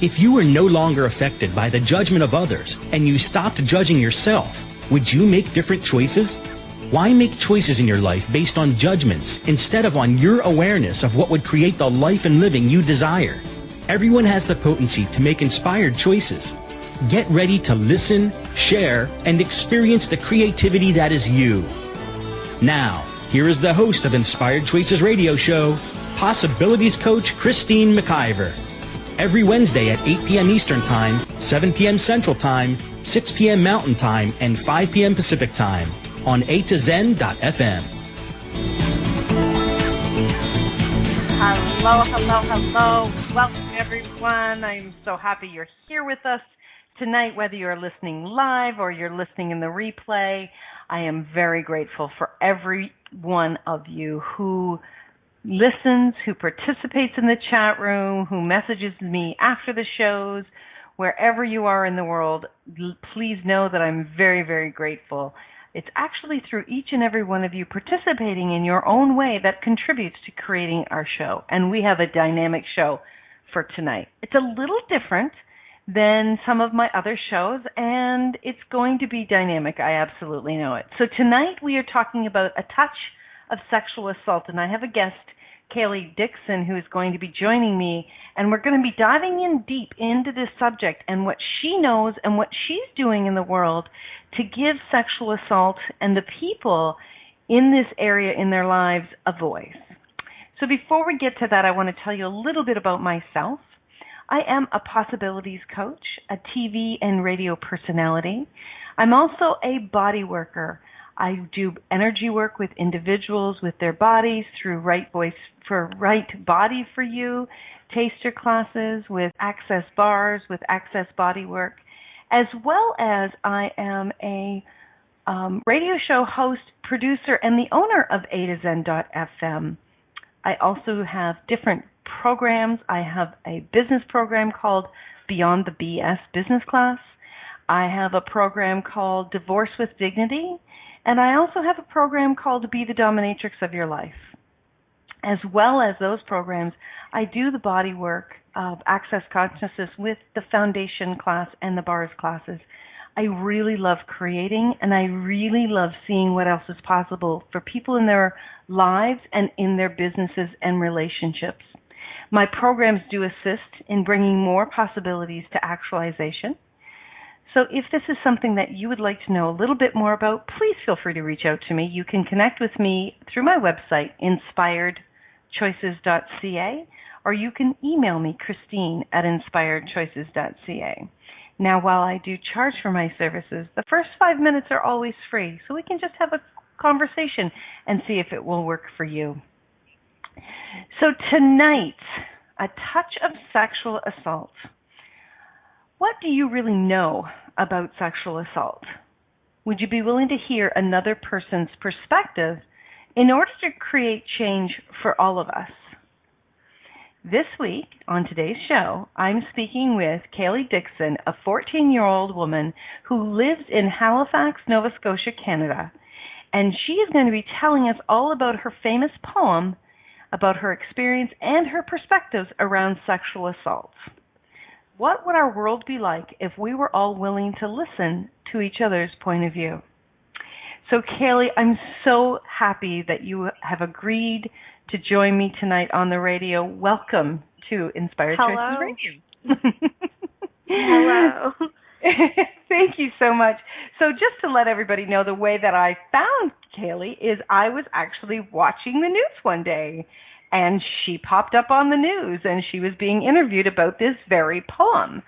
If you were no longer affected by the judgment of others and you stopped judging yourself, would you make different choices? Why make choices in your life based on judgments instead of on your awareness of what would create the life and living you desire? Everyone has the potency to make inspired choices. Get ready to listen, share, and experience the creativity that is you. Now, here is the host of Inspired Choices Radio Show, Possibilities Coach Christine McIver. Every Wednesday at 8 p.m. Eastern Time, 7 p.m. Central Time, 6 p.m. Mountain Time, and 5 p.m. Pacific Time on A2Zen.fm. Hello. Welcome, everyone. I'm so happy you're here with us tonight, whether you're listening live or you're listening in the replay. I am very grateful for every one of you who listens, who participates in the chat room, who messages me after the shows. Wherever you are in the world, please know that I'm very, very grateful. It's actually through each and every one of you participating in your own way that contributes to creating our show. And we have a dynamic show for tonight. It's a little different than some of my other shows, and it's going to be dynamic. I absolutely know it. So tonight we are talking about a touch of sexual assault, and I have a guest, Kayley Dixon, who is going to be joining me, and we're going to be diving in deep into this subject and what she knows and what she's doing in the world to give sexual assault and the people in this area in their lives a voice. So before we get to that, I want to tell you a little bit about myself. I am a possibilities coach, a TV and radio personality. I'm also a body worker. I do energy work with individuals with their bodies through Right Voice for Right Body for You, taster classes with Access Bars, with Access Body Work, as well as I am a radio show host, producer, and the owner of A2Zen.fm. I also have different programs. I have a business program called Beyond the BS Business Class. I have a program called Divorce with Dignity. And I also have a program called Be the Dominatrix of Your Life. As well as those programs, I do the body work of Access Consciousness with the Foundation class and the Bars classes. I really love creating, and I really love seeing what else is possible for people in their lives and in their businesses and relationships. My programs do assist in bringing more possibilities to actualization. So if this is something that you would like to know a little bit more about, please feel free to reach out to me. You can connect with me through my website, inspiredchoices.ca, or you can email me, Christine@inspiredchoices.ca. Now, while I do charge for my services, the first 5 minutes are always free, so we can just have a conversation and see if it will work for you. So tonight, a touch of sexual assault. What do you really know about sexual assault? Would you be willing to hear another person's perspective in order to create change for all of us? This week, on today's show, I'm speaking with Kayley Dixon, a 14-year-old woman who lives in Halifax, Nova Scotia, Canada. And she is going to be telling us all about her famous poem, about her experience and her perspectives around sexual assault. What would our world be like if we were all willing to listen to each other's point of view? So, Kayley, I'm so happy that you have agreed to join me tonight on the radio. Welcome to Inspired Choices Radio. Hello. Thank you so much. So just to let everybody know, the way that I found Kayley is I was actually watching the news one day, and she popped up on the news, and she was being interviewed about this very poem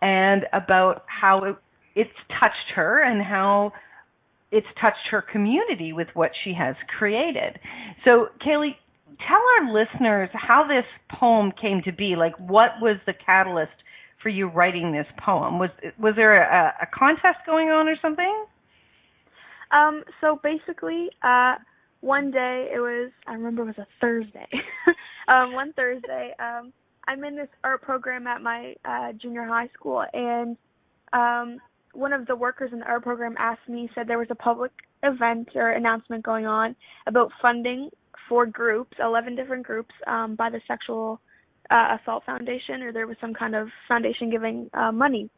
and about how it's touched her and how it's touched her community with what she has created. So, Kayley, tell our listeners how this poem came to be. Like, what was the catalyst for you writing this poem? Was there a contest going on or something? So basically, one day I remember it was a Thursday. One Thursday, I'm in this art program at my junior high school, and one of the workers in the art program asked me, said there was a public event or announcement going on about funding for groups, 11 different groups, by the sexual Assault Foundation, or there was some kind of foundation giving money.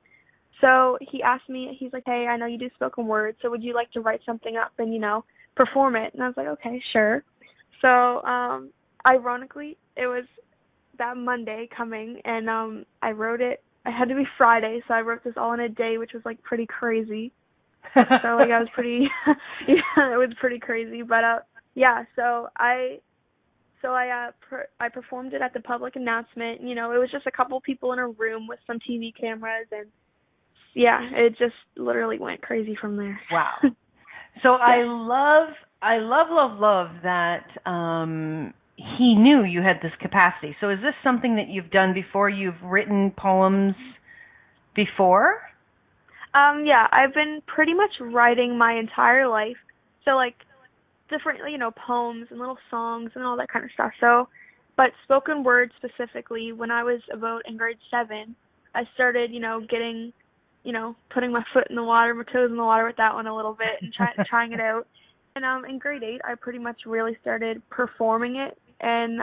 So he asked me, he's like, hey, I know you do spoken word, so would you like to write something up and, perform it? And I was like, okay, sure. So ironically, it was that Monday coming, and I wrote it. It had to be Friday, so I wrote this all in a day, which was like pretty crazy. So like I was pretty, yeah, it was pretty crazy. But yeah, so I performed it at the public announcement. It was just a couple people in a room with some TV cameras, and yeah, it just literally went crazy from there. Wow. So yeah. I love that he knew you had this capacity. So is this something that you've done before? You've written poems before? Yeah, I've been pretty much writing my entire life. So like different, poems and little songs and all that kind of stuff. So, but spoken word specifically, when I was about in grade 7, I started, getting, putting my foot in the water, my toes in the water with that one a little bit and trying it out. And in grade 8, I pretty much really started performing it. And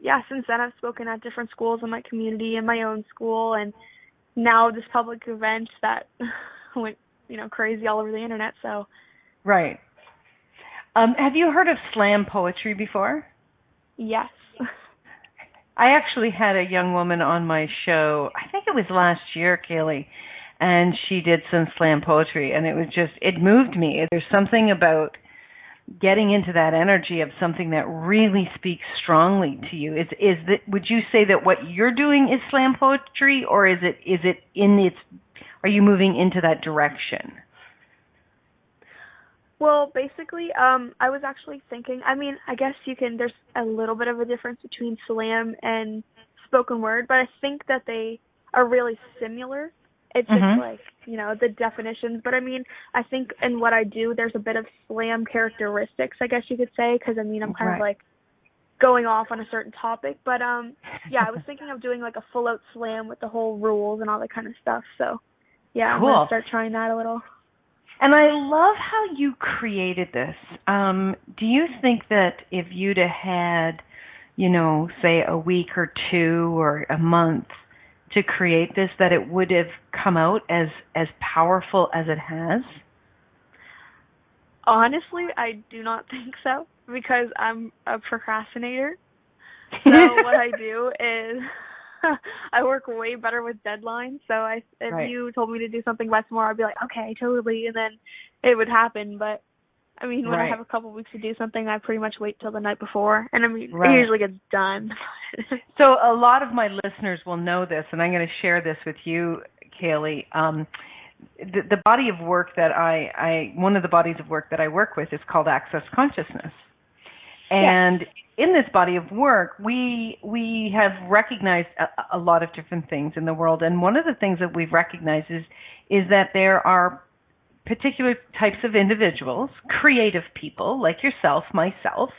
yeah, since then I've spoken at different schools in my community and my own school, and now this public event that went, crazy all over the internet. So, right. Have you heard of slam poetry before? Yes. I actually had a young woman on my show, I think it was last year, Kayley, and she did some slam poetry, and it moved me. There's something about getting into that energy of something that really speaks strongly to you. Would you say that what you're doing is slam poetry, or are you moving into that direction? Well, basically, I was actually thinking, I guess there's a little bit of a difference between slam and spoken word, but I think that they are really similar. It's just like, the definitions. But I think in what I do, there's a bit of slam characteristics, I guess you could say, because I'm kind of like going off on a certain topic. But yeah, I was thinking of doing like a full out slam with the whole rules and all that kind of stuff. So yeah, cool. I'm going to start trying that a little. And I love how you created this. Do you think that if you'd have had, say a week or 2 or a month to create this, that it would have come out as powerful as it has? Honestly, I do not think so, because I'm a procrastinator. So what I do is I work way better with deadlines. So if you told me to do something by tomorrow, I'd be like, okay, totally, and then it would happen. But when I have a couple of weeks to do something, I pretty much wait till the night before, and it usually gets done. So a lot of my listeners will know this, and I'm going to share this with you, Kayley. The body of work that one of the bodies of work that I work with is called Access Consciousness. And in this body of work, we have recognized a lot of different things in the world. And one of the things that we've recognized is that there are particular types of individuals, creative people like yourself, myself,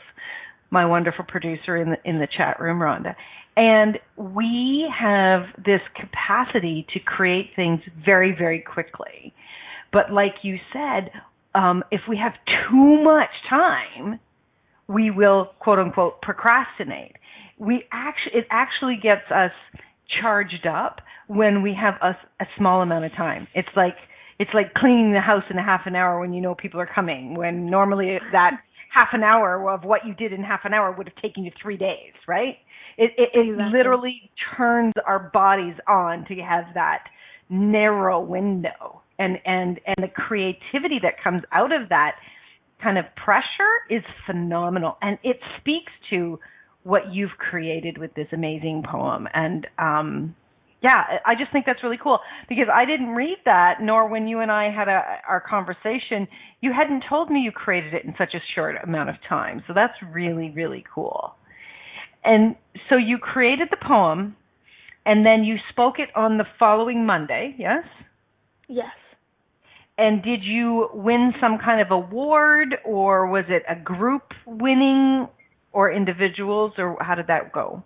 my wonderful producer in the chat room, Rhonda. And we have this capacity to create things very, very quickly. But like you said, if we have too much time, we will, quote unquote, procrastinate. It actually gets us charged up when we have a small amount of time. It's like cleaning the house in a half an hour when you know people are coming, when normally that half an hour of what you did in half an hour would have taken you 3 days, right? It literally turns our bodies on to have that narrow window. And the creativity that comes out of that kind of pressure is phenomenal. And it speaks to what you've created with this amazing poem. And I just think that's really cool, because I didn't read that, nor when you and I had our conversation, you hadn't told me you created it in such a short amount of time. So that's really, really cool. And so you created the poem, and then you spoke it on the following Monday, yes? Yes. And did you win some kind of award, or was it a group winning, or individuals, or how did that go?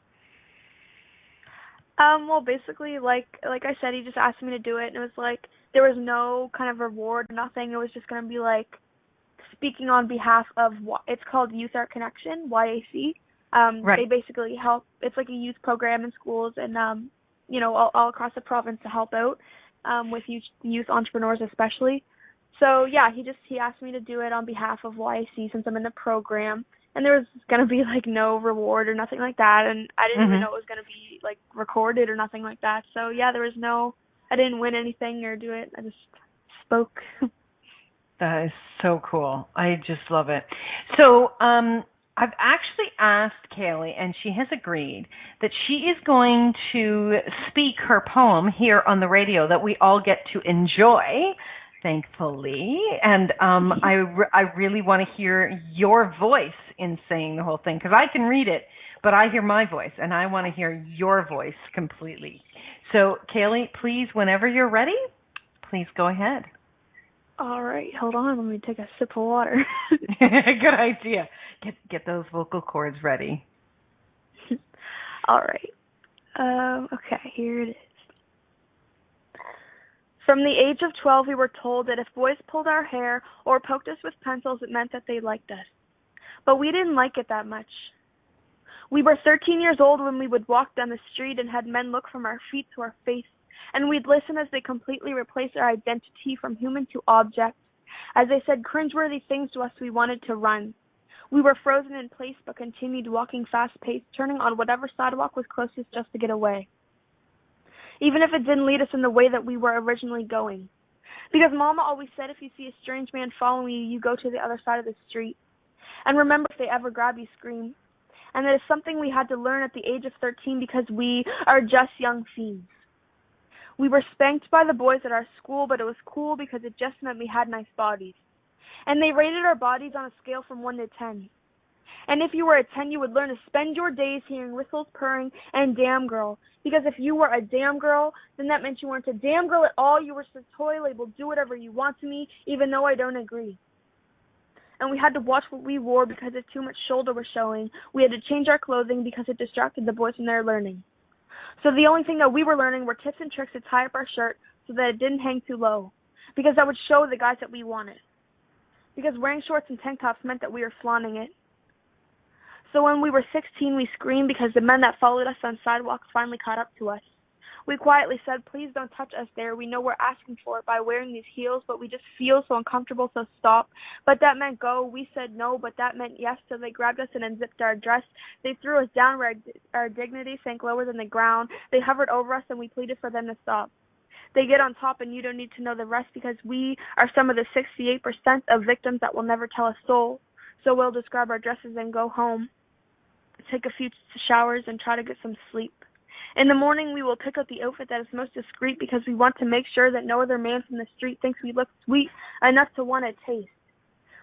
Well, basically, like I said, he just asked me to do it, and it was like there was no kind of reward, nothing. It was just going to be like speaking on behalf of, it's called Youth Art Connection, YAC. Right. They basically help. It's like a youth program in schools and, all across the province to help out with youth entrepreneurs especially. So, yeah, he asked me to do it on behalf of YC since I'm in the program. And there was going to be, no reward or nothing like that. And I didn't even know it was going to be, recorded or nothing like that. So, yeah, I didn't win anything or do it. I just spoke. That is so cool. I just love it. So I've actually asked Kayley, and she has agreed that she is going to speak her poem here on the radio that we all get to enjoy, thankfully. And I really want to hear your voice in saying the whole thing, because I can read it, but I hear my voice, and I want to hear your voice completely. So, Kayley, please, whenever you're ready, please go ahead. All right, hold on. Let me take a sip of water. Good idea. Get those vocal cords ready. All right. Okay, here it is. From the age of 12, we were told that if boys pulled our hair or poked us with pencils, it meant that they liked us. But we didn't like it that much. We were 13 years old when we would walk down the street and had men look from our feet to our face, and we'd listen as they completely replaced our identity from human to object. As they said cringeworthy things to us, we wanted to run. We were frozen in place but continued walking fast-paced, turning on whatever sidewalk was closest just to get away, even if it didn't lead us in the way that we were originally going. Because Mama always said if you see a strange man following you, you go to the other side of the street. And remember, if they ever grab you, scream. And that is something we had to learn at the age of 13 because we are just young fiends. We were spanked by the boys at our school, but it was cool because it just meant we had nice bodies. And they rated our bodies on a scale from 1 to 10. And if you were a 10, you would learn to spend your days hearing whistles purring and damn girl. Because if you were a damn girl, then that meant you weren't a damn girl at all. You were just a toy labeled do whatever you want to me, even though I don't agree. And we had to watch what we wore because if too much shoulder was showing, we had to change our clothing because it distracted the boys from their learning. So the only thing that we were learning were tips and tricks to tie up our shirt so that it didn't hang too low, because that would show the guys that we wanted. Because wearing shorts and tank tops meant that we were flaunting it. So when we were 16, we screamed because the men that followed us on sidewalks finally caught up to us. We quietly said, please don't touch us there. We know we're asking for it by wearing these heels, but we just feel so uncomfortable, so stop. But that meant go. We said no, but that meant yes. So they grabbed us and unzipped our dress. They threw us down where our dignity sank lower than the ground. They hovered over us and we pleaded for them to stop. They get on top and you don't need to know the rest because we are some of the 68% of victims that will never tell a soul. So we'll describe our dresses and go home, take a few showers and try to get some sleep. In the morning, we will pick out the outfit that is most discreet because we want to make sure that no other man from the street thinks we look sweet enough to want a taste.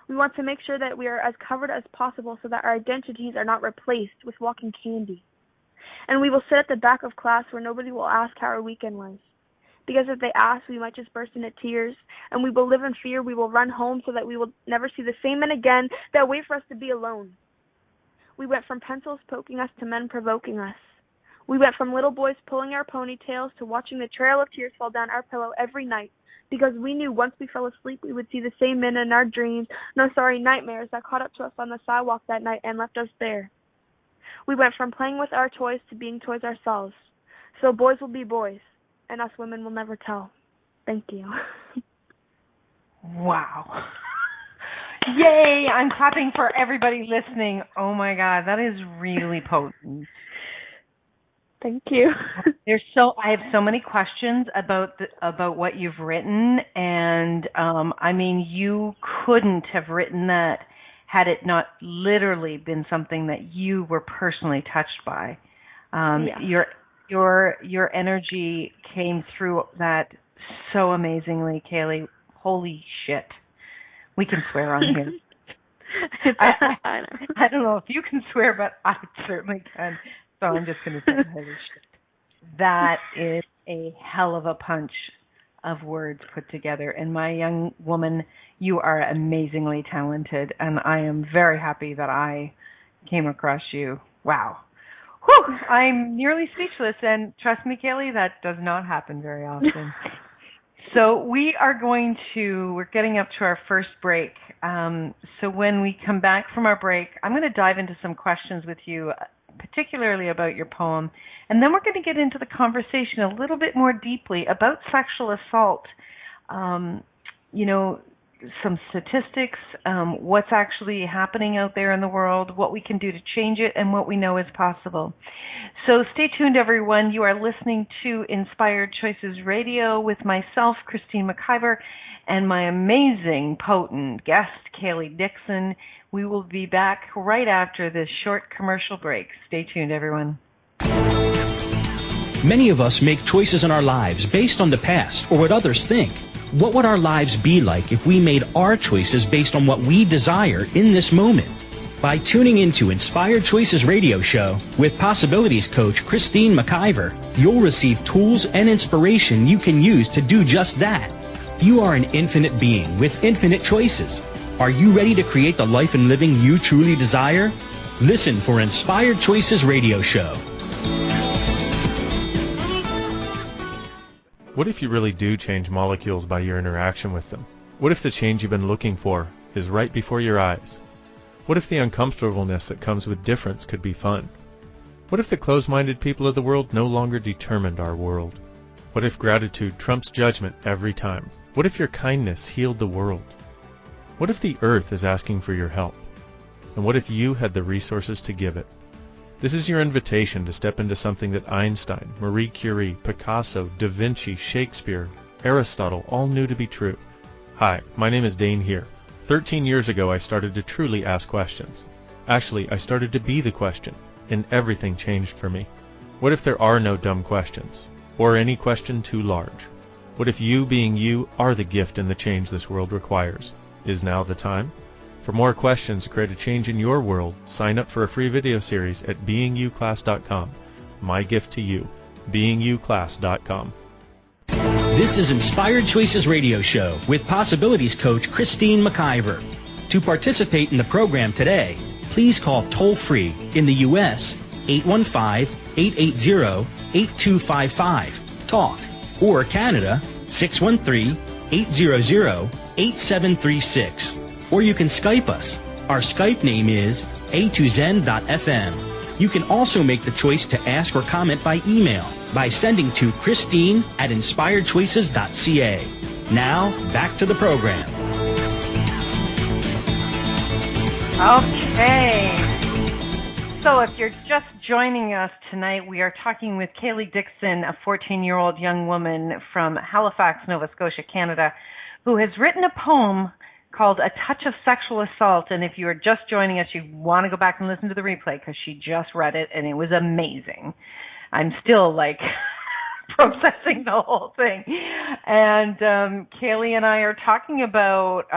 We want to make sure that we are as covered as possible so that our identities are not replaced with walking candy. And we will sit at the back of class where nobody will ask how our weekend was. Because if they ask, we might just burst into tears, and we will live in fear. We will run home so that we will never see the same men again that wait for us to be alone. We went from pencils poking us to men provoking us. We went from little boys pulling our ponytails to watching the trail of tears fall down our pillow every night because we knew once we fell asleep we would see the same men in our dreams, nightmares that caught up to us on the sidewalk that night and left us there. We went from playing with our toys to being toys ourselves. So boys will be boys, and us women will never tell. Thank you. Wow. Yay! I'm clapping for everybody listening. Oh my God, that is really potent. Thank you. I have so many questions about what you've written, and you couldn't have written that had it not literally been something that you were personally touched by. Yeah. Your energy came through that so amazingly, Kayley. Holy shit. We can swear on here. I don't know if you can swear, but I certainly can. So I'm just going to say holy shit. That is a hell of a punch of words put together. And my young woman, you are amazingly talented, and I am very happy that I came across you. Wow. Whew, I'm nearly speechless, and trust me, Kayley, that does not happen very often. So we're getting up to our first break. So when we come back from our break, I'm going to dive into some questions with you, particularly about your poem. And then we're going to get into the conversation a little bit more deeply about sexual assault. Some statistics, what's actually happening out there in the world, what we can do to change it, and what we know is possible. So stay tuned, everyone. You are listening to Inspired Choices Radio with myself, Christine McIver, and my amazing, potent guest, Kayley Dixon. We will be back right after this short commercial break. Stay tuned, everyone. Many of us make choices in our lives based on the past or what others think. What would our lives be like if we made our choices based on what we desire in this moment? By tuning into Inspired Choices Radio Show with Possibilities Coach Christine McIver, you'll receive tools and inspiration you can use to do just that. You are an infinite being with infinite choices. Are you ready to create the life and living you truly desire? Listen for Inspired Choices Radio Show. What if you really do change molecules by your interaction with them? What if the change you've been looking for is right before your eyes? What if the uncomfortableness that comes with difference could be fun? What if the closed-minded people of the world no longer determined our world? What if gratitude trumps judgment every time? What if your kindness healed the world? What if the earth is asking for your help? And what if you had the resources to give it? This is your invitation to step into something that Einstein, Marie Curie, Picasso, Da Vinci, Shakespeare, Aristotle all knew to be true. Hi, my name is Dane here. 13 years ago I started to truly ask questions. Actually, I started to be the question, and everything changed for me. What if there are no dumb questions, or any question too large? What if you being you are the gift and the change this world requires? Is now the time? For more questions to create a change in your world, sign up for a free video series at beingyouclass.com. My gift to you, beingyouclass.com. This is Inspired Choices Radio Show with Possibilities Coach Christine McIver. To participate in the program today, please call toll-free in the U.S. 815-880-8255, TALK, or Canada 613-800-8736. Or you can Skype us. Our Skype name is a2zen.fm. You can also make the choice to ask or comment by email by sending to Christine@inspiredchoices.ca. Now, back to the program. Okay. So if you're just joining us tonight, we are talking with Kayley Dixon, a 14-year-old young woman from Halifax, Nova Scotia, Canada, who has written a poem called A Touch of Sexual Assault. And if you are just joining us, you want to go back and listen to the replay because she just read it and it was amazing. I'm still processing the whole thing. And Kayley and I are talking about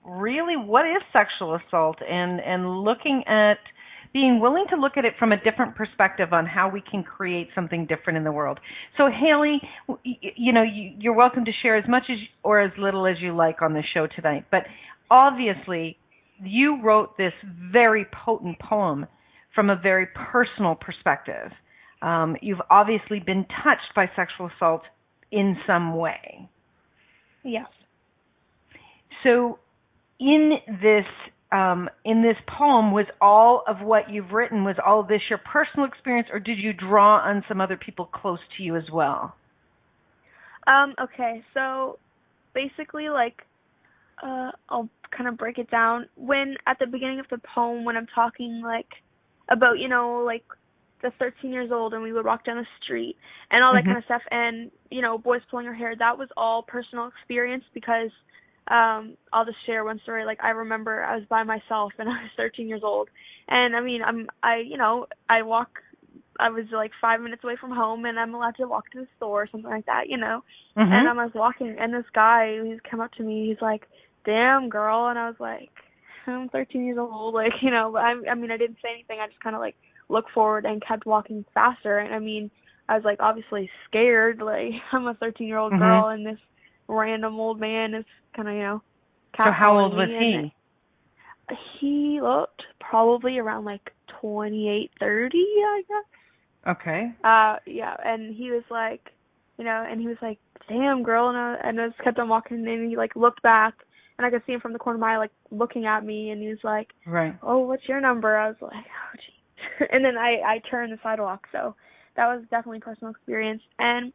really what is sexual assault and looking at being willing to look at it from a different perspective on how we can create something different in the world. So, Haley, you're welcome to share as much as or as little as you like on the show tonight. But obviously, you wrote this very potent poem from a very personal perspective. You've obviously been touched by sexual assault in some way. Yes. So, in this poem, was all of what you've written, was all of this your personal experience, or did you draw on some other people close to you as well? Okay, so basically, I'll kind of break it down. When, at the beginning of the poem, when I'm talking, about, the 13 years old and we would walk down the street and all that kind of stuff, and, boys pulling her hair, that was all personal experience because I'll just share one story. I remember I was by myself and I was 13 years old, and I was 5 minutes away from home and I'm allowed to walk to the store or something like that, and I was walking and this guy, he's come up to me, he's like, "Damn, girl," and I was like, I'm 13 years old, but I didn't say anything. I just kind of looked forward and kept walking faster, and I was obviously scared, I'm a 13-year-old girl and this random old man is kind of, So how old was he? He looked probably around 28, 30, I guess. Okay. Yeah, and he was and he was like, damn, girl, and I just kept on walking, and he, like, looked back, and I could see him from the corner of my eye, like, looking at me, and he was like, right. oh, what's your number? I was like, oh, geez. And then I turned the sidewalk, so that was definitely a personal experience. And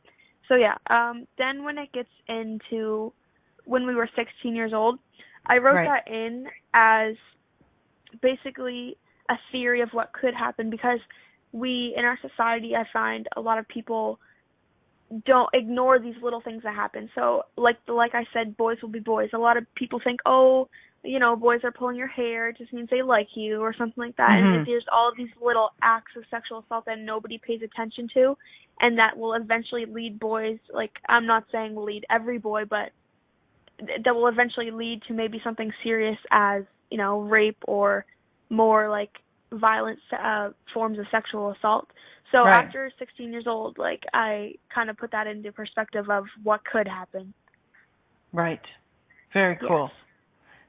so, yeah, then when it gets into when we were 16 years old, I wrote that in as basically a theory of what could happen, because we, in our society, I find a lot of people don't ignore these little things that happen. So, like I said, boys will be boys. A lot of people think, oh, boys are pulling your hair, it just means they like you, or something like that. Mm-hmm. And there's all of these little acts of sexual assault that nobody pays attention to, and that will eventually lead boys, like, I'm not saying will lead every boy, but that will eventually lead to maybe something serious as, rape or more, like, violent forms of sexual assault. So after 16 years old, like, I kind of put that into perspective of what could happen. Right. Very cool. Yes.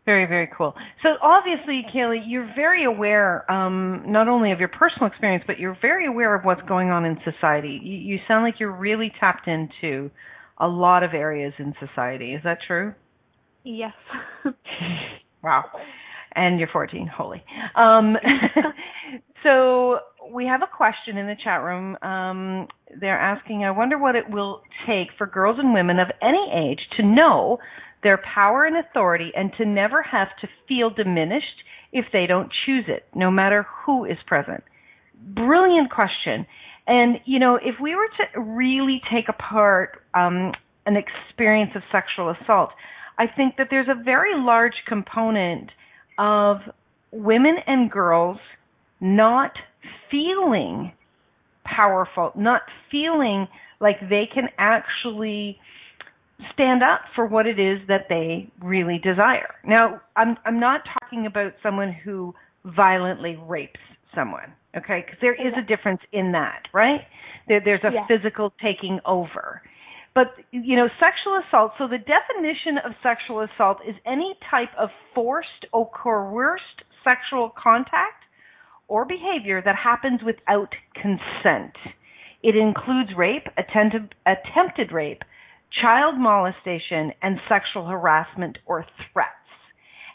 Very, very cool. So obviously, Kayley, you're very aware not only of your personal experience, but you're very aware of what's going on in society. You sound like you're really tapped into a lot of areas in society. Is that true? Yes. Wow. And you're 14. Holy. So we have a question in the chat room. They're asking, I wonder what it will take for girls and women of any age to know their power and authority and to never have to feel diminished if they don't choose it, no matter who is present. Brilliant question. And, if we were to really take apart an experience of sexual assault, I think that there's a very large component of women and girls not feeling powerful, not feeling like they can actually stand up for what it is that they really desire. Now, I'm not talking about someone who violently rapes someone, okay? Because there is a difference in that, right? There's a physical taking over. But, sexual assault, so the definition of sexual assault is any type of forced or coerced sexual contact or behavior that happens without consent. It includes rape, attempted rape, child molestation, and sexual harassment or threats.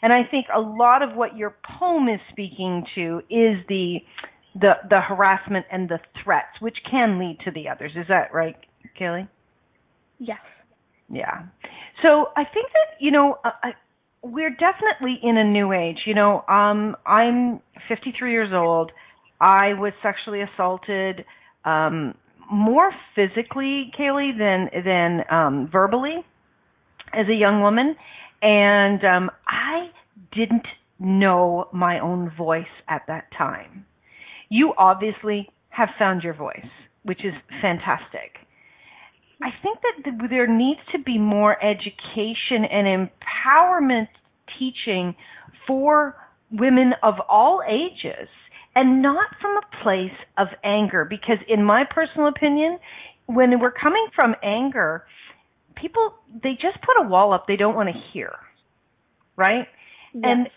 And I think a lot of what your poem is speaking to is the harassment and the threats, which can lead to the others. Is that right, Kayley? Yes. Yeah. So I think that, we're definitely in a new age. I'm 53 years old. I was sexually assaulted more physically, Kayley, than verbally as a young woman. And I didn't know my own voice at that time. You obviously have found your voice, which is fantastic. I think that there needs to be more education and empowerment teaching for women of all ages, and not from a place of anger, because in my personal opinion, when we're coming from anger, people, they just put a wall up they don't want to hear, right? Yes. And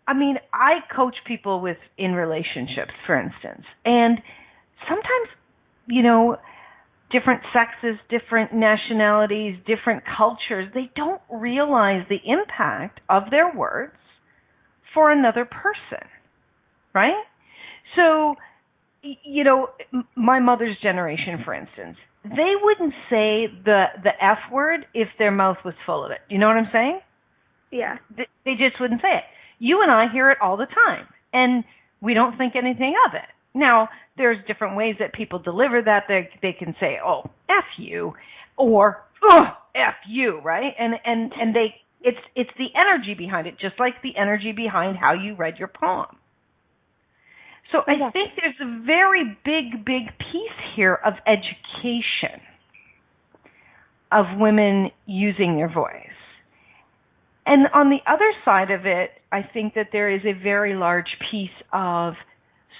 I mean, I coach people in relationships, for instance, and sometimes, different sexes, different nationalities, different cultures, they don't realize the impact of their words for another person, right? So, my mother's generation, for instance, they wouldn't say the F word if their mouth was full of it. You know what I'm saying? Yeah. They just wouldn't say it. You and I hear it all the time, and we don't think anything of it. Now, there's different ways that people deliver that. They can say, oh, F you, or, F you, right? And it's the energy behind it, just like the energy behind how you read your poem. So I think there's a very big piece here of education of women using their voice. And on the other side of it, I think that there is a very large piece of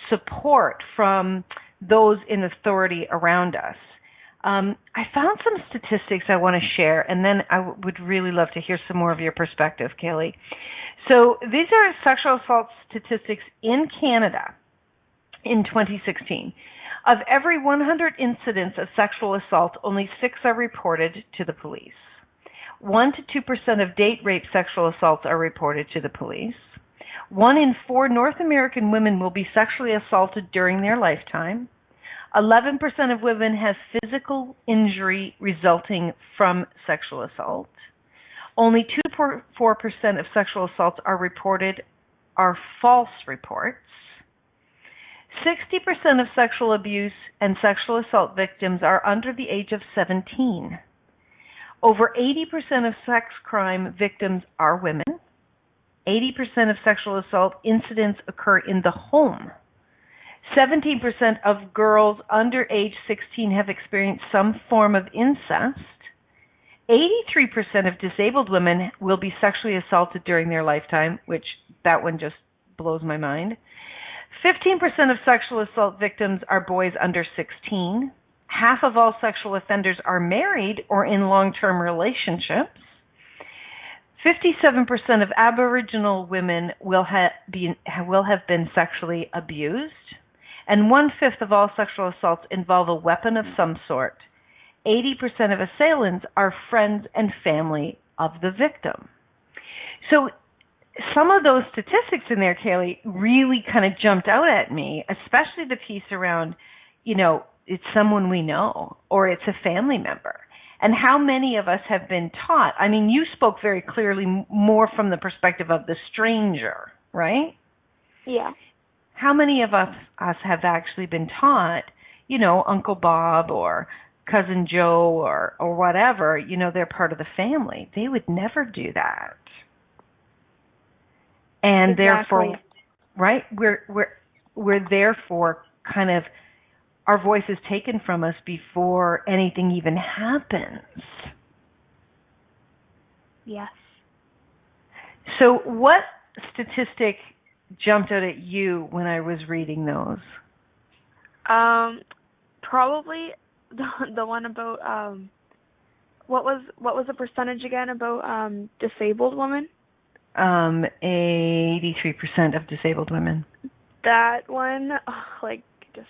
support from those in authority around us. I found some statistics I want to share, and then I would really love to hear some more of your perspective, Kayley. So these are sexual assault statistics in Canada in 2016. Of every 100 incidents of sexual assault, only 6 are reported to the police. 1 to 2% of date rape sexual assaults are reported to the police. 1 in 4 North American women will be sexually assaulted during their lifetime. 11% of women have physical injury resulting from sexual assault. Only 2 to 4% of sexual assaults are false reports. 60% of sexual abuse and sexual assault victims are under the age of 17. Over 80% of sex crime victims are women. 80% of sexual assault incidents occur in the home. 17% of girls under age 16 have experienced some form of incest. 83% of disabled women will be sexually assaulted during their lifetime, which that one just blows my mind. 15% of sexual assault victims are boys under 16. Half of all sexual offenders are married or in long-term relationships. 57% of Aboriginal women will have been sexually abused. And 1/5 of all sexual assaults involve a weapon of some sort. 80% of assailants are friends and family of the victim. So some of those statistics in there, Kayley, really kind of jumped out at me, especially the piece around, it's someone we know or it's a family member. And how many of us have been taught? I mean, you spoke very clearly more from the perspective of the stranger, right? Yeah. How many of us have actually been taught, Uncle Bob or Cousin Joe or whatever, they're part of the family. They would never do that. And exactly. Therefore, right, we're therefore kind of, our voice is taken from us before anything even happens. Yes. So what statistic jumped out at you when I was reading those? Probably the one about what was the percentage again about disabled women? 83% of disabled women. That one, just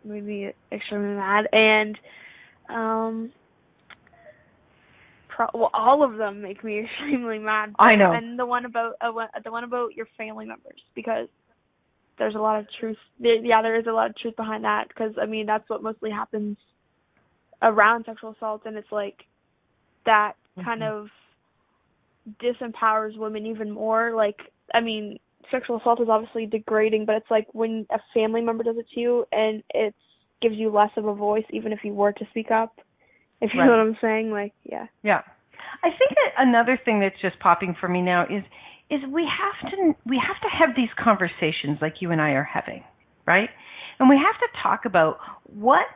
made me extremely mad, and all of them make me extremely mad. I know. And the one about your family members, because there's a lot of truth. There is a lot of truth behind that, because that's what mostly happens around sexual assault, and it's like that kind of disempowers women even more. Sexual assault is obviously degrading, but it's like when a family member does it to you, and it gives you less of a voice, even if you were to speak up. If you know what I'm saying, yeah. Yeah. I think that another thing that's just popping for me now is we have to have these conversations like you and I are having, right? And we have to talk about what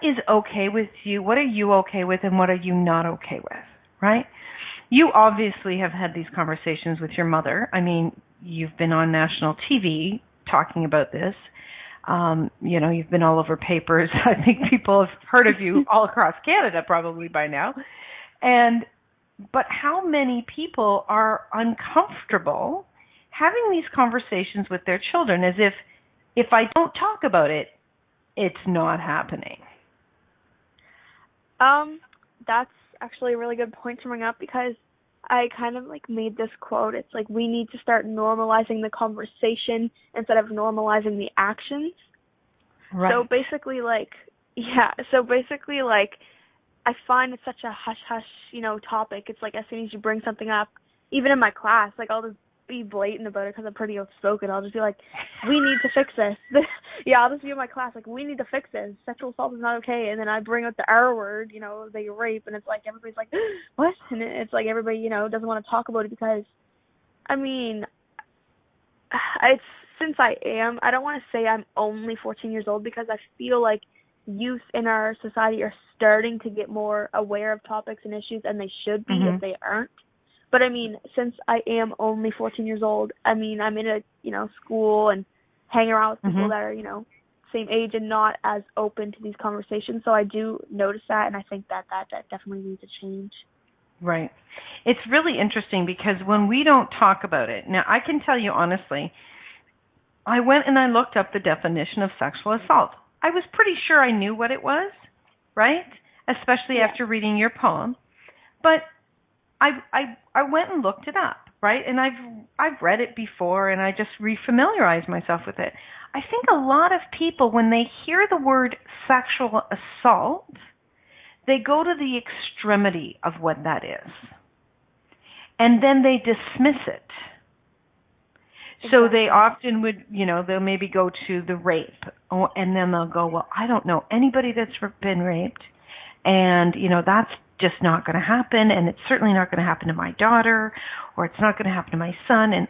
is okay with you, what are you okay with, and what are you not okay with, right? You obviously have had these conversations with your mother. I mean, you've been on national TV talking about this. You've been all over papers. I think people have heard of you all across Canada probably by now. But how many people are uncomfortable having these conversations with their children as if I don't talk about it, it's not happening? That's actually a really good point to bring up, because I kind of made this quote. It's like, we need to start normalizing the conversation instead of normalizing the actions. Right. So basically, I find it's such a hush-hush, topic. It's like, as soon as you bring something up, even in my class, I'll just be blatant about it because I'm pretty outspoken. I'll just be like, we need to fix this. I'll just be in my class, we need to fix this. Sexual assault is not okay. And then I bring up the R word, the rape, and it's like, everybody's like, what? And it's like, everybody, doesn't want to talk about it, because, since I don't want to say I'm only 14 years old, because I feel like youth in our society are starting to get more aware of topics and issues, and they should be if they aren't. But since I am only 14 years old, I'm in a, school and hang around with people that are, same age and not as open to these conversations. So I do notice that, and I think that definitely needs to change. Right. It's really interesting, because when we don't talk about it, now I can tell you honestly, I went and I looked up the definition of sexual assault. I was pretty sure I knew what it was, right? Especially after reading your poem. But I went and looked it up, right? And I've read it before, and I just refamiliarized myself with it. I think a lot of people, when they hear the word sexual assault, they go to the extremity of what that is. And then they dismiss it. So they often would, they'll maybe go to the rape, and then they'll go, well, I don't know anybody that's been raped, and, that's just not going to happen, and it's certainly not going to happen to my daughter, or it's not going to happen to my son, and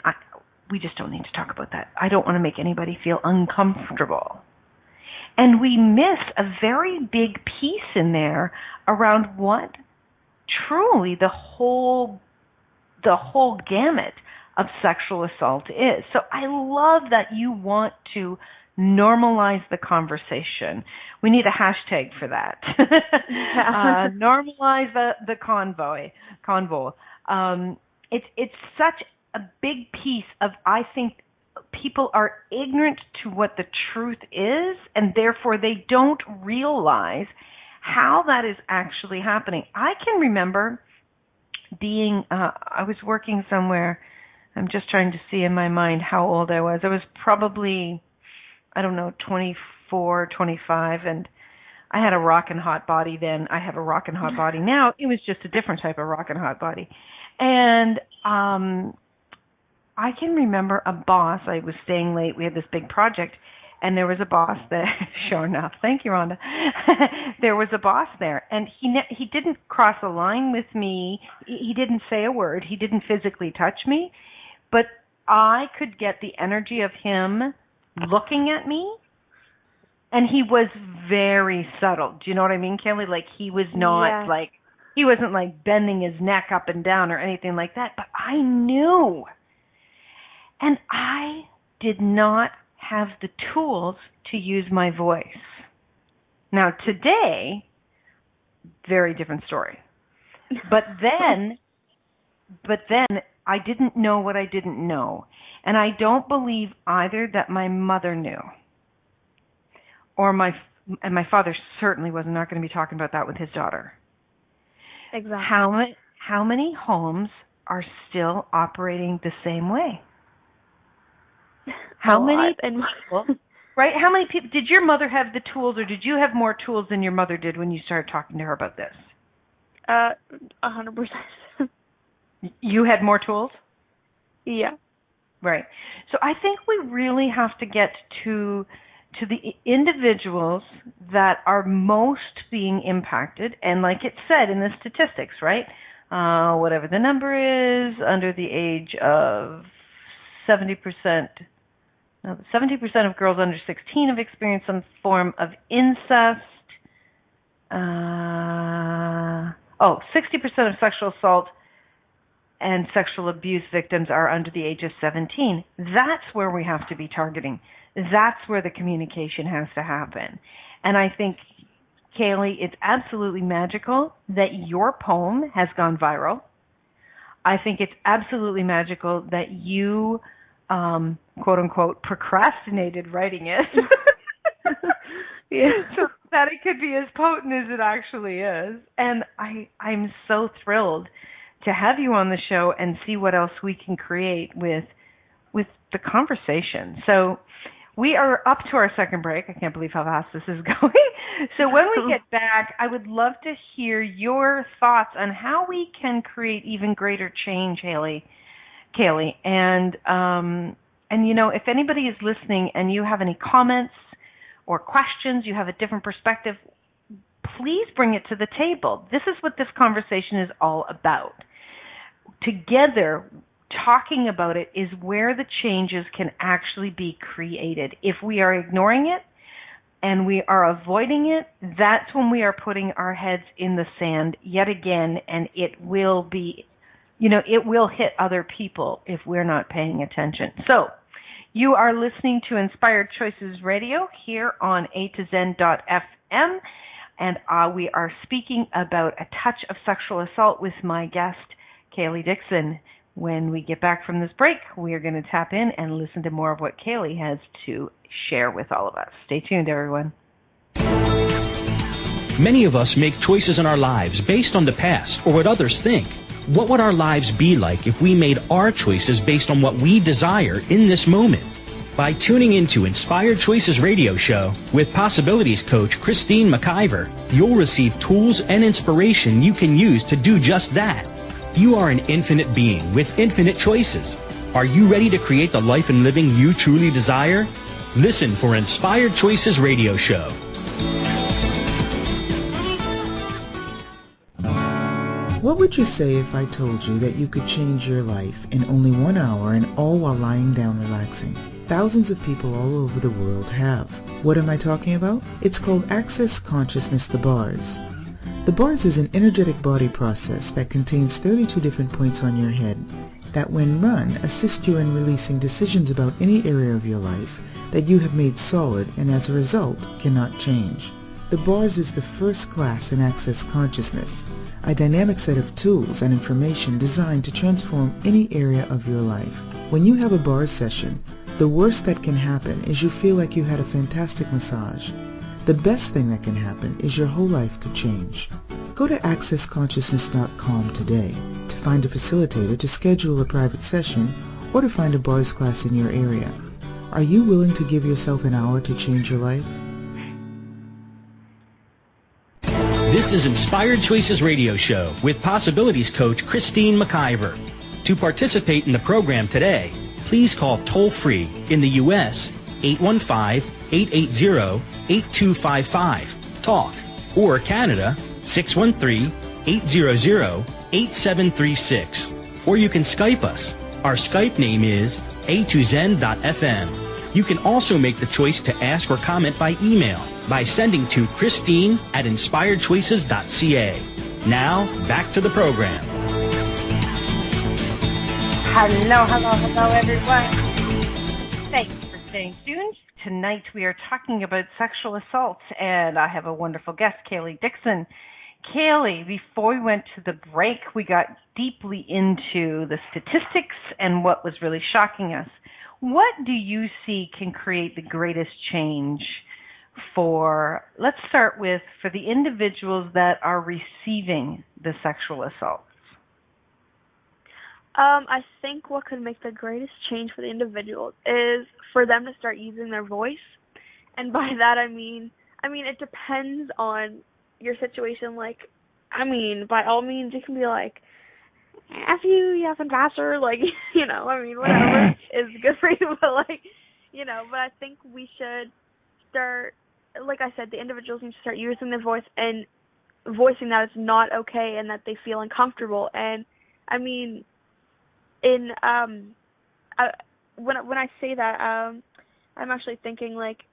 we just don't need to talk about that. I don't want to make anybody feel uncomfortable. And we miss a very big piece in there around what truly the whole gamut of sexual assault is. So I love that you want to normalize the conversation. We need a hashtag for that. Normalize the convo. It's such a big piece of, I think, people are ignorant to what the truth is, and therefore they don't realize how that is actually happening. I can remember I was working somewhere. I'm just trying to see in my mind how old I was. I was probably, 24, 25, and I had a rockin' hot body then. I have a rockin' hot body now. It was just a different type of rockin' hot body. And I can remember a boss. I was staying late. We had this big project, and there was a boss that, sure enough, thank you, Rhonda. There was a boss there, and he didn't cross a line with me. He didn't say a word. He didn't physically touch me, but I could get the energy of him looking at me, and he was very subtle. Do you know what I mean, Kayley? Like, he was not he wasn't like bending his neck up and down or anything like that, but I knew. And I did not have the tools to use my voice. Now, today, very different story. But then I didn't know what I didn't know. And I don't believe either that my mother knew. And my father certainly was not going to be talking about that with his daughter. Exactly. How many homes are still operating the same way? How many people, right? How many people, did your mother have the tools, or did you have more tools than your mother did when you started talking to her about this? 100%. You had more tools? Yeah. Right. So I think we really have to get to the individuals that are most being impacted, and like it said in the statistics, right? Whatever the number is, under the age of 70%. Now, 70% of girls under 16 have experienced some form of incest. 60% of sexual assault and sexual abuse victims are under the age of 17. That's where we have to be targeting. That's where the communication has to happen. And I think, Kayley, it's absolutely magical that your poem has gone viral. I think it's absolutely magical that you, quote unquote, procrastinated writing it. So that it could be as potent as it actually is. And I'm so thrilled to have you on the show and see what else we can create with the conversation. So we are up to our second break. I can't believe how fast this is going. So when we get back, I would love to hear your thoughts on how we can create even greater change, Kayley. And if anybody is listening and you have any comments or questions, you have a different perspective, please bring it to the table. This is what this conversation is all about. Together, talking about it is where the changes can actually be created. If we are ignoring it and we are avoiding it, that's when we are putting our heads in the sand yet again, and it will be, it will hit other people if we're not paying attention. So, you are listening to Inspired Choices Radio here on A2Zen.fm, and we are speaking about a touch of sexual assault with my guest, Kayley Dixon. When we get back from this break, we are going to tap in and listen to more of what Kayley has to share with all of us. Stay tuned, everyone. Many of us make choices in our lives based on the past or what others think. What would our lives be like if we made our choices based on what we desire in this moment? By tuning into Inspired Choices Radio Show with Possibilities Coach Christine McIver, you'll receive tools and inspiration you can use to do just that. You are an infinite being with infinite choices. Are you ready to create the life and living you truly desire? Listen for Inspired Choices Radio Show. What would you say if I told you that you could change your life in only 1 hour and all while lying down relaxing? Thousands of people all over the world have. What am I talking about? It's called Access Consciousness, the bars. The bars is an energetic body process that contains 32 different points on your head that when run assist you in releasing decisions about any area of your life that you have made solid and as a result cannot change. The bars is the first class in Access Consciousness, a dynamic set of tools and information designed to transform any area of your life. When you have a bars session, the worst that can happen is you feel like you had a fantastic massage. The best thing that can happen is your whole life could change. Go to accessconsciousness.com today to find a facilitator to schedule a private session or to find a bars class in your area. Are you willing to give yourself an hour to change your life? This is Inspired Choices Radio Show with Possibilities Coach Christine McIver. To participate in the program today, please call toll-free in the U.S. 815-880-8255, TALK, or Canada 613-800-8736. Or you can Skype us. Our Skype name is a2zen.fm. You can also make the choice to ask or comment by email by sending to Christine@inspiredchoices.ca. Now, back to the program. Hello, everyone. Thanks for staying tuned. Tonight we are talking about sexual assault, and I have a wonderful guest, Kayley Dixon. Kayley, before we went to the break, we got deeply into the statistics and what was really shocking us. What do you see can create the greatest change for, let's start with, for the individuals that are receiving the sexual assaults? I think what could make the greatest change for the individuals is for them to start using their voice. And by that I mean it depends on your situation. Like, by all means, you can be like, F you effing bastard, like, whatever is good for you, but but I think we should start, like I said, the individuals need to start using their voice and voicing that it's not okay and that they feel uncomfortable. And when I say that, I'm actually thinking like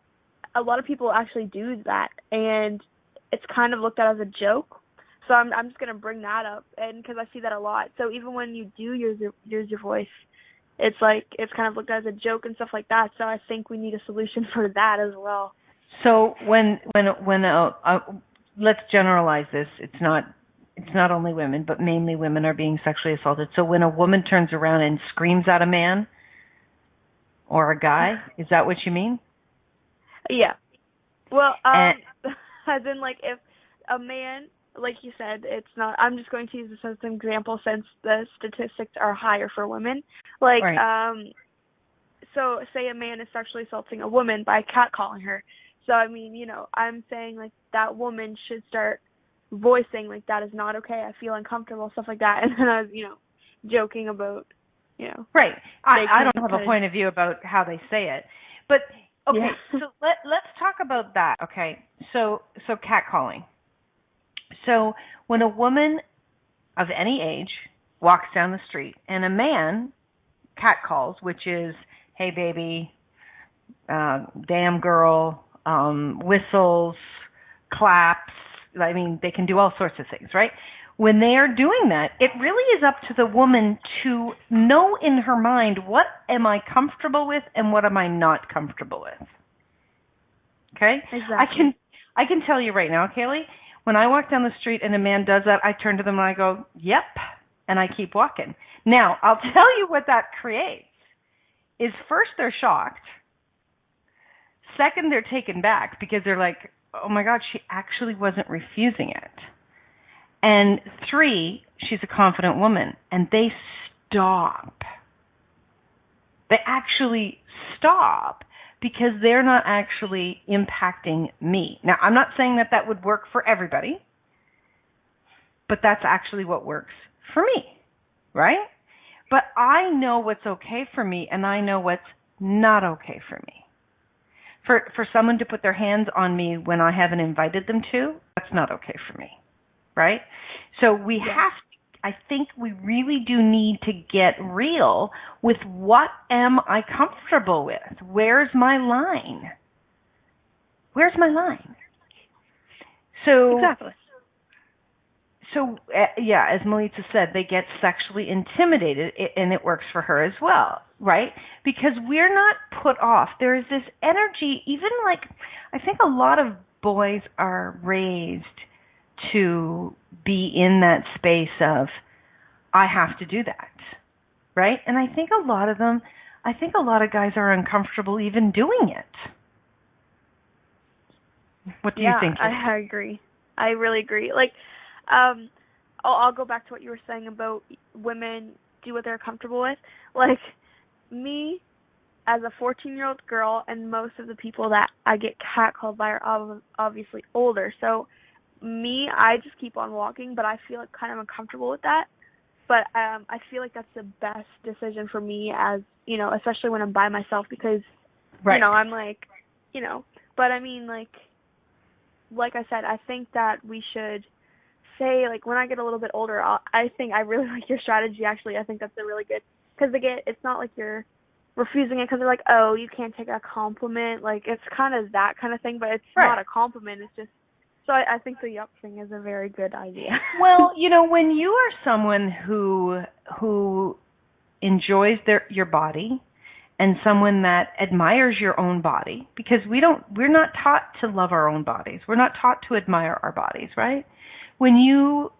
a lot of people actually do that, and it's kind of looked at as a joke. So I'm just gonna bring that up, and because I see that a lot. So even when you do use your voice, it's kind of looked at as a joke and stuff like that. So I think we need a solution for that as well. So when let's generalize this. It's not only women, but mainly women are being sexually assaulted. So when a woman turns around and screams at a man or a guy, is that what you mean? Yeah. Well, as in, like, if a man, like you said, it's not, I'm just going to use this as an example since the statistics are higher for women. Like, right. So say a man is sexually assaulting a woman by catcalling her. So, I'm saying, like, that woman should start voicing, like, that is not okay, I feel uncomfortable, stuff like that. And then I was, joking about, Right. I don't have a point of view about how they say it. But, okay, yeah. So let's talk about that, okay? So catcalling. So when a woman of any age walks down the street and a man catcalls, which is, hey, baby, damn girl, whistles, claps, they can do all sorts of things, right? When they are doing that, it really is up to the woman to know in her mind, what am I comfortable with and what am I not comfortable with? Okay? Exactly. I can tell you right now, Kayley, when I walk down the street and a man does that, I turn to them and I go, yep, and I keep walking. Now, I'll tell you what that creates is first they're shocked. Second, they're taken back because they're like, oh my God, she actually wasn't refusing it. And 3, she's a confident woman, and they stop. They actually stop because they're not actually impacting me. Now, I'm not saying that that would work for everybody, but that's actually what works for me, right? But I know what's okay for me, and I know what's not okay for me. For someone to put their hands on me when I haven't invited them to, that's not okay for me, right? So we have to, I think we really do need to get real with what am I comfortable with? Where's my line? Where's my line? So Exactly. So, as Melissa said, they get sexually intimidated, and it works for her as well, right? Because we're not put off. There is this energy, even like, I think a lot of boys are raised to be in that space of, I have to do that, right? And I think a lot of guys are uncomfortable even doing it. What do you think? I agree. I really agree. Like, I'll go back to what you were saying about women do what they're comfortable with. Like, me, as a 14-year-old girl, and most of the people that I get catcalled by are obviously older. So, I just keep on walking, but I feel kind of uncomfortable with that. But I feel like that's the best decision for me, as, especially when I'm by myself, because, I'm like, but I mean, like I said, I think that we should say, like, when I get a little bit older, I think I really like your strategy, actually. I think that's a really good, because it's not like you're refusing it because they're like, oh, you can't take a compliment. Like, it's kind of that kind of thing, but it's not a compliment. It's just, so I think the yup thing is a very good idea. Well, when you are someone who enjoys your body, and someone that admires your own body, because we're not taught to love our own bodies. We're not taught to admire our bodies, right? When you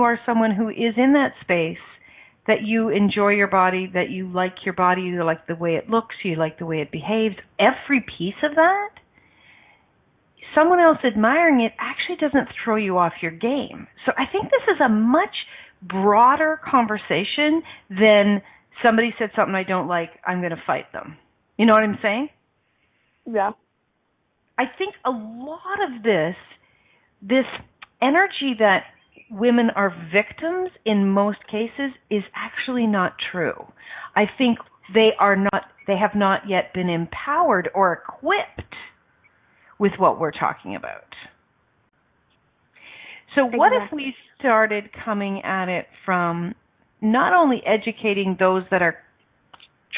are someone who is in that space, that you enjoy your body, that you like your body, you like the way it looks, you like the way it behaves, every piece of that, someone else admiring it actually doesn't throw you off your game. So I think this is a much broader conversation than somebody said something I don't like, I'm going to fight them. You know what I'm saying? Yeah. I think a lot of this energy that women are victims in most cases is actually not true. I think they have not yet been empowered or equipped with what we're talking about. So what if we started coming at it from not only educating those that are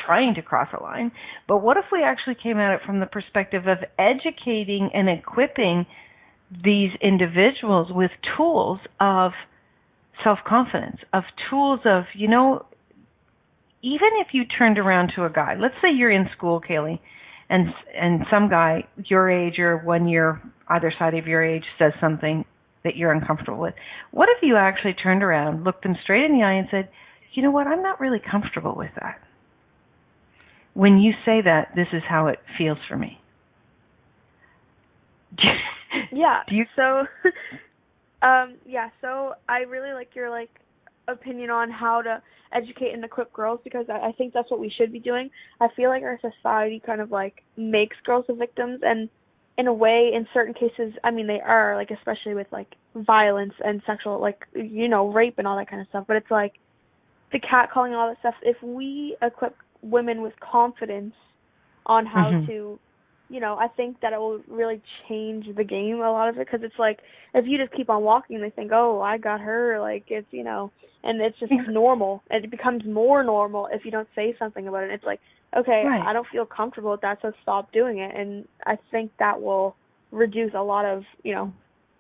trying to cross a line, but what if we actually came at it from the perspective of educating and equipping these individuals with tools of self-confidence, of tools of, even if you turned around to a guy, let's say you're in school, Kayley, and some guy your age or 1 year either side of your age says something that you're uncomfortable with. What if you actually turned around, looked them straight in the eye and said, you know what, I'm not really comfortable with that. When you say that, this is how it feels for me. Yeah. So I really like your opinion on how to educate and equip girls, because I think that's what we should be doing. I feel like our society kind of makes girls the victims, and in a way, in certain cases, I mean, they are, especially with violence and sexual, rape and all that kind of stuff. But it's the catcalling and all that stuff. If we equip women with confidence on how to, I think that it will really change the game, a lot of it, because it's if you just keep on walking, they think, oh, I got her, it's, and it's just normal. And it becomes more normal if you don't say something about it. It's okay, right, I don't feel comfortable with that, so stop doing it. And I think that will reduce a lot of,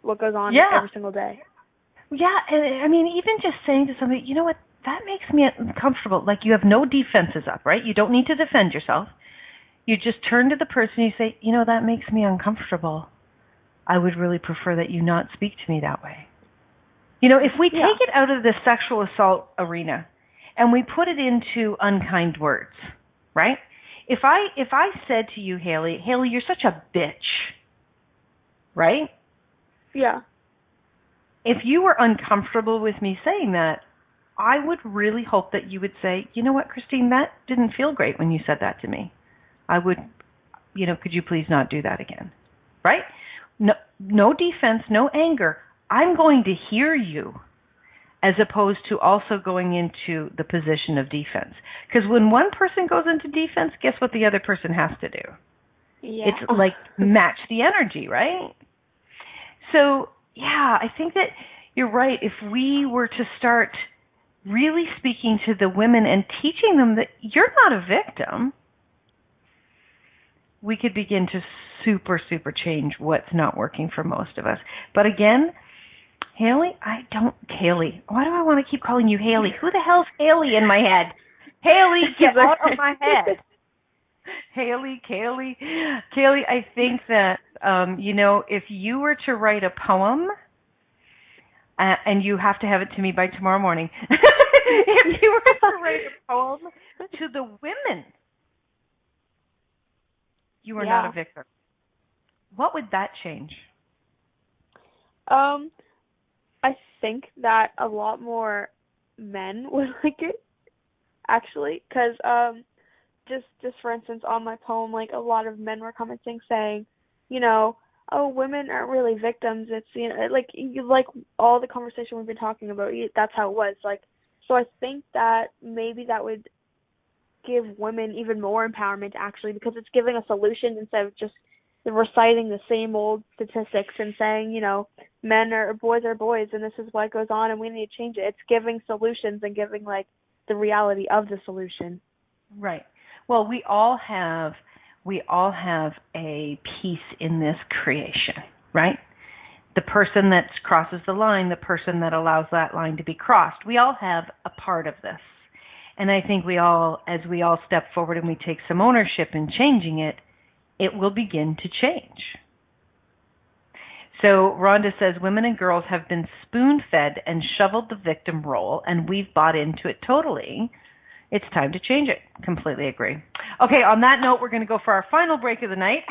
what goes on every single day. Yeah, and I mean, even just saying to somebody, you know what, that makes me uncomfortable. You have no defenses up, right? You don't need to defend yourself. You just turn to the person and you say, that makes me uncomfortable. I would really prefer that you not speak to me that way. If we take it out of the sexual assault arena and we put it into unkind words, right? If I said to you, Haley, you're such a bitch, right? Yeah. If you were uncomfortable with me saying that, I would really hope that you would say, you know what, Christine, that didn't feel great when you said that to me. I would, could you please not do that again? Right? No defense, no anger. I'm going to hear you, as opposed to also going into the position of defense. Because when one person goes into defense, guess what the other person has to do? Yeah. It's like match the energy, right? So, yeah, I think that you're right. If we were to start really speaking to the women and teaching them that you're not a victim, we could begin to super change what's not working for most of us. But again, Kayley, why do I want to keep calling you Haley? Who the hell's Haley in my head? Haley, get out of my head. Haley, I think that, if you were to write a poem, and you have to have it to me by tomorrow morning, if you were to write a poem to the women, you are not a victim, what would that change? I think that a lot more men would like it, actually, because just for instance, on my poem, like, a lot of men were commenting saying, oh, women aren't really victims. It's, like all the conversation we've been talking about, that's how it was. Like, so I think that maybe that would give women even more empowerment, actually, because it's giving a solution instead of just reciting the same old statistics and saying, boys are boys and this is what goes on and we need to change it. It's giving solutions and giving, like, the reality of the solution. Right. Well, we all have a piece in this creation, right? The person that crosses the line, the person that allows that line to be crossed. We all have a part of this. And I think as we all step forward and we take some ownership in changing it, it will begin to change. So Rhonda says, women and girls have been spoon-fed and shoveled the victim role, and we've bought into it totally. It's time to change it. Completely agree. Okay, on that note, we're going to go for our final break of the night.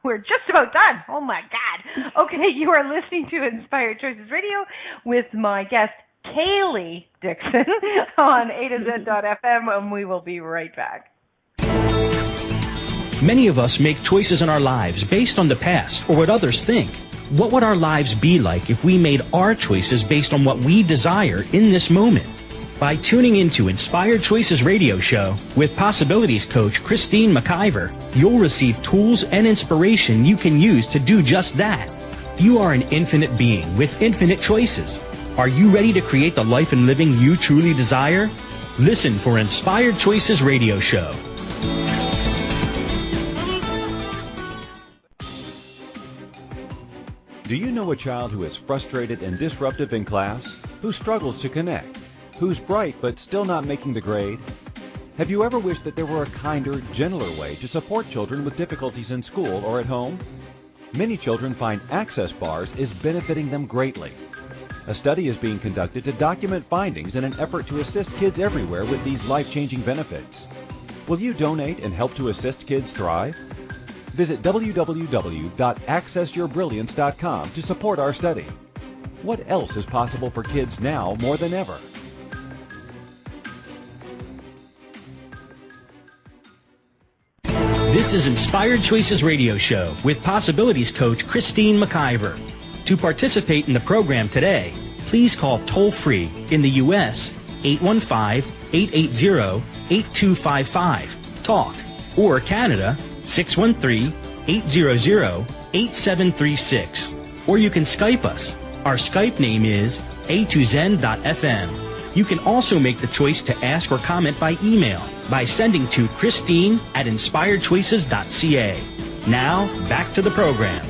We're just about done. Oh, my God. Okay, you are listening to Inspired Choices Radio with my guest, Kayley Dixon, on A2Z.FM, and we will be right back. Many of us make choices in our lives based on the past or what others think. What would our lives be like if we made our choices based on what we desire in this moment? By tuning into Inspired Choices Radio Show with Possibilities Coach Christine McIver, you'll receive tools and inspiration you can use to do just that. You are an infinite being with infinite choices. Are you ready to create the life and living you truly desire? Listen for Inspired Choices Radio Show. Do you know a child who is frustrated and disruptive in class, who struggles to connect, who's bright but still not making the grade? Have you ever wished that there were a kinder, gentler way to support children with difficulties in school or at home? Many children find access bars is benefiting them greatly. A study is being conducted to document findings in an effort to assist kids everywhere with these life-changing benefits. Will you donate and help to assist kids thrive? Visit www.accessyourbrilliance.com to support our study. What else is possible for kids now more than ever? This is Inspired Choices Radio Show with Possibilities Coach Christine McIver. To participate in the program today, please call toll-free in the U.S. 815-880-8255, TALK, or Canada 613-800-8736. Or you can Skype us. Our Skype name is A2Zen.FM. You can also make the choice to ask or comment by email by sending to Christine@inspiredchoices.ca. Now, back to the program.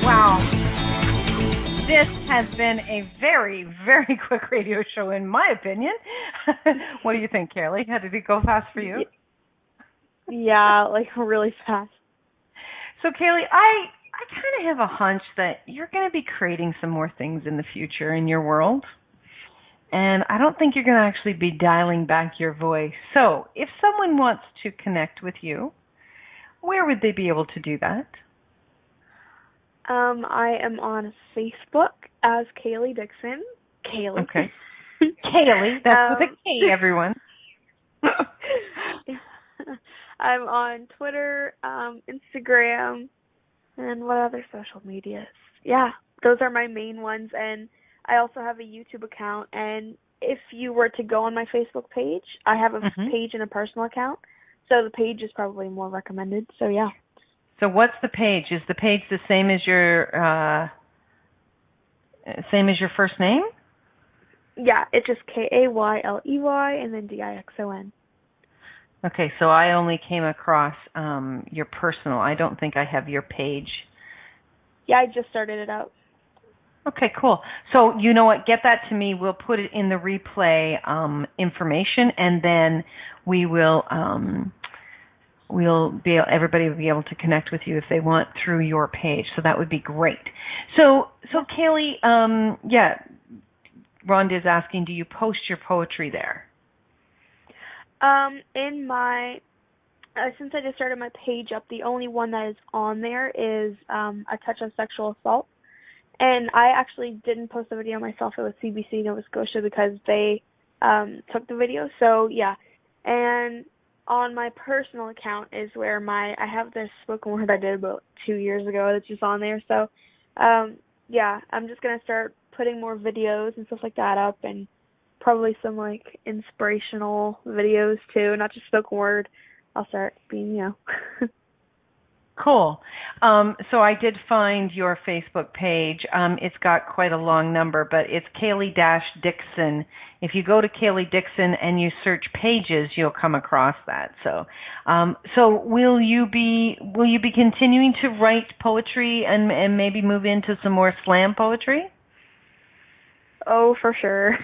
Wow. This has been a very, very quick radio show, in my opinion. What do you think, Kayley? How did it go fast for you? Yeah, like really fast. So, Kayley, I kind of have a hunch that you're going to be creating some more things in the future in your world. And I don't think you're going to actually be dialing back your voice. So if someone wants to connect with you, where would they be able to do that? I am on Facebook as Kayley Dixon. Kayley. Okay. Kayley, that's with a K, everyone. I'm on Twitter, Instagram, and what other social medias? Yeah, those are my main ones, and I also have a YouTube account, and if you were to go on my Facebook page, I have a page and a personal account, so the page is probably more recommended, so yeah. So what's the page? Is the page the same as your first name? Yeah, it's just Kayley and then Dixon. Okay, so I only came across your personal. I don't think I have your page. Yeah, I just started it out. Okay, cool. So you know what? Get that to me. We'll put it in the replay information, and then we will everybody will be able to connect with you if they want through your page. So that would be great. So Kayley, Rhonda is asking, do you post your poetry there? In my since I just started my page up, the only one that is on there is a touch on sexual assault. And I actually didn't post the video myself. It was CBC Nova Scotia because they took the video. So, yeah. And on my personal account is where I have this spoken word I did about 2 years ago that's just on there. So, yeah, I'm just going to start putting more videos and stuff like that up, and probably some, like, inspirational videos, too, not just spoken word. I'll start being, Cool. So I did find your Facebook page. It's got quite a long number, but it's Kayley-Dixon. If you go to Kayley Dixon and you search pages, you'll come across that. So will you be continuing to write poetry and maybe move into some more slam poetry? Oh, for sure.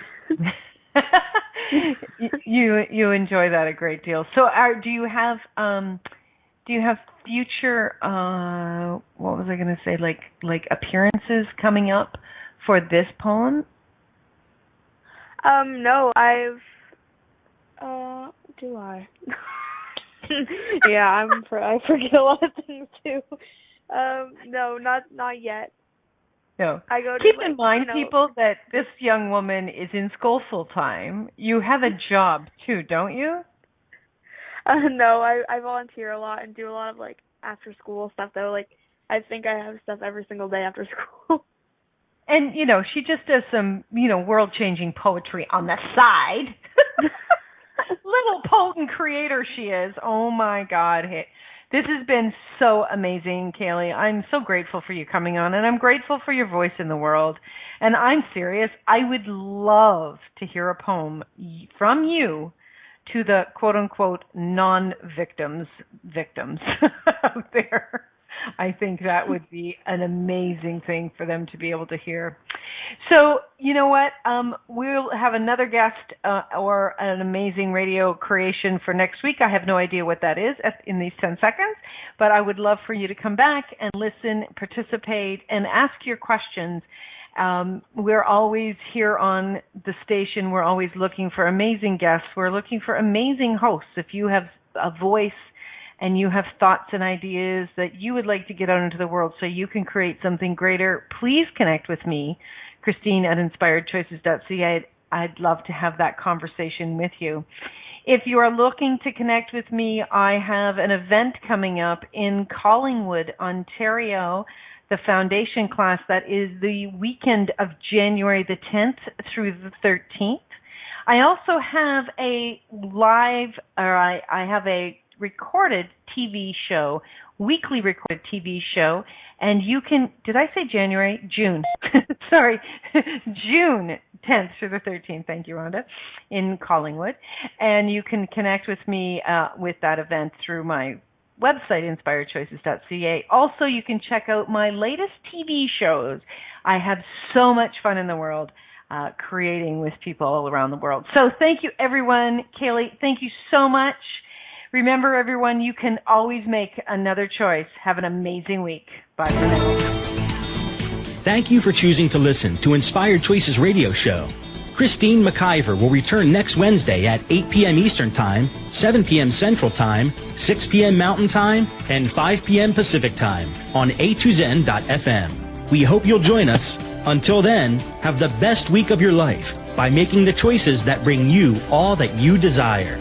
You enjoy that a great deal. So do you have future what was I going to say, like appearances coming up for this poem? No, do I? Yeah, I forget a lot of things too. No, not yet. No. Keep in mind, people, that this young woman is in school full time. You have a job too, don't you? No, I volunteer a lot and do a lot of like after school stuff though. Like I think I have stuff every single day after school. And she just does some world changing poetry on the side. Little potent creator she is. Oh my God. This has been so amazing, Kayley. I'm so grateful for you coming on, and I'm grateful for your voice in the world. And I'm serious. I would love to hear a poem from you to the quote-unquote non-victims out there. I think that would be an amazing thing for them to be able to hear. So, you know what? We'll have another guest or an amazing radio creation for next week. I have no idea what that is in these 10 seconds, but I would love for you to come back and listen, participate, and ask your questions. We're always here on the station. We're always looking for amazing guests. We're looking for amazing hosts. If you have a voice and you have thoughts and ideas that you would like to get out into the world so you can create something greater, please connect with me, Christine at inspiredchoices.ca. I'd love to have that conversation with you. If you are looking to connect with me, I have an event coming up in Collingwood, Ontario, the foundation class. That is the weekend of January the 10th through the 13th. I also have I have a recorded TV show, weekly recorded TV show, and you can, did I say January? June. Sorry, June 10th through the 13th, thank you, Rhonda, in Collingwood. And you can connect with me with that event through my website, inspiredchoices.ca. Also, you can check out my latest TV shows. I have so much fun in the world creating with people all around the world. So thank you, everyone. Kayley, thank you so much. Remember, everyone, you can always make another choice. Have an amazing week. Bye for now. Thank you for choosing to listen to Inspired Choices Radio Show. Christine McIver will return next Wednesday at 8 p.m. Eastern Time, 7 p.m. Central Time, 6 p.m. Mountain Time, and 5 p.m. Pacific Time on A2Zen.fm. We hope you'll join us. Until then, have the best week of your life by making the choices that bring you all that you desire.